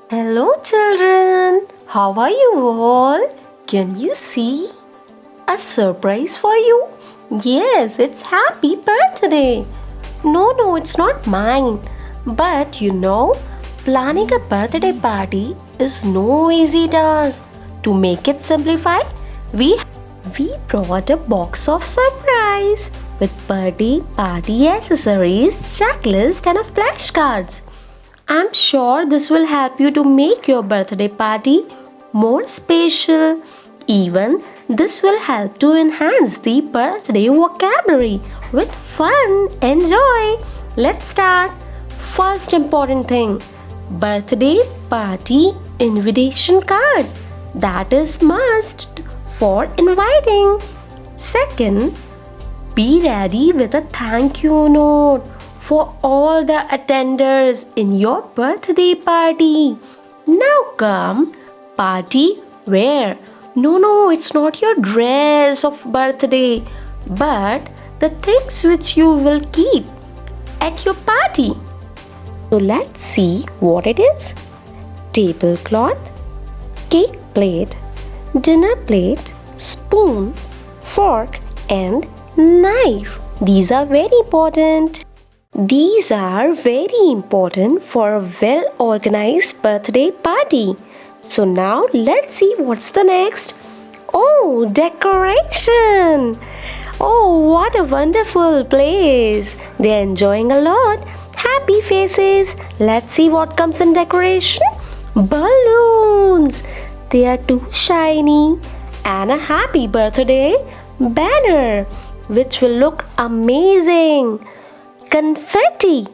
Hello children, how are you all? Can you see a surprise for you? Yes, it's happy birthday. No, it's not mine. But planning a birthday party is no easy task. To make it simplified, we brought a box of surprise with birthday party accessories, checklist and a flashcards. I'm sure this will help you to make your birthday party more special. Even this will help to enhance the birthday vocabulary with fun and joy. Let's start. First important thing, birthday party invitation card. That is must for inviting. Second, be ready with a thank you note for all the attenders in your birthday party. Now come party wear. No, it's not your dress of birthday, but the things which you will keep at your party. So let's see what it is. Tablecloth, cake plate, dinner plate, spoon, fork and knife. These are very important. These are very important for a well organized birthday party. So now let's see what's the next. Oh, decoration! Oh, what a wonderful place! They're enjoying a lot. Happy faces. Let's see what comes in decoration. Balloons. They are too shiny. And a happy birthday banner, which will look amazing. Confetti.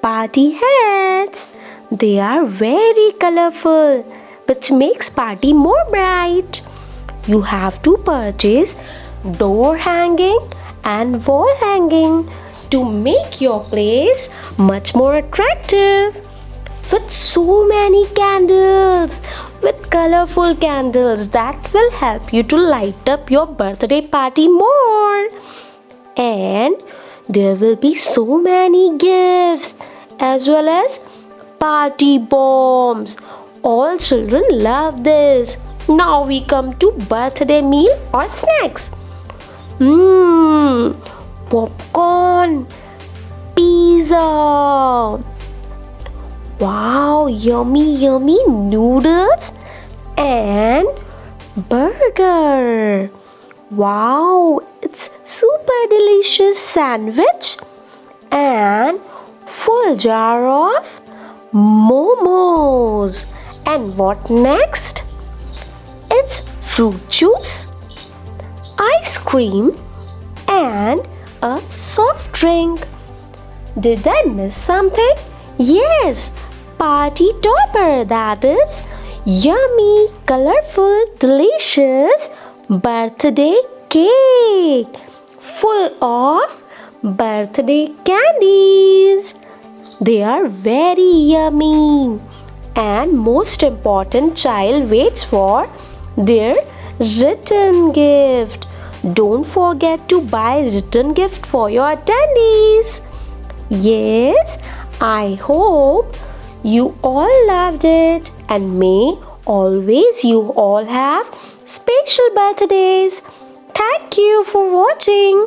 Party hats. They are very colorful, which makes party more bright. You have to purchase door hanging and wall hanging to make your place much more attractive. With so many candles, with colorful candles that will help you to light up your birthday party more. And there will be so many gifts as well as party bombs. All children love this. Now we come to birthday meal or snacks. Popcorn, pizza. Wow, yummy noodles and burger. Wow, it's super delicious sandwich and full jar of momos. And what next? It's fruit juice, ice cream and a soft drink. Did I miss something? Yes, party topper, that is yummy, colorful, delicious birthday cake full of birthday candies. They are very yummy. And most important, child waits for their return gift. Don't forget to buy return gift for your attendees. Yes, I hope you all loved it and may always you all have special birthdays. Thank you for watching.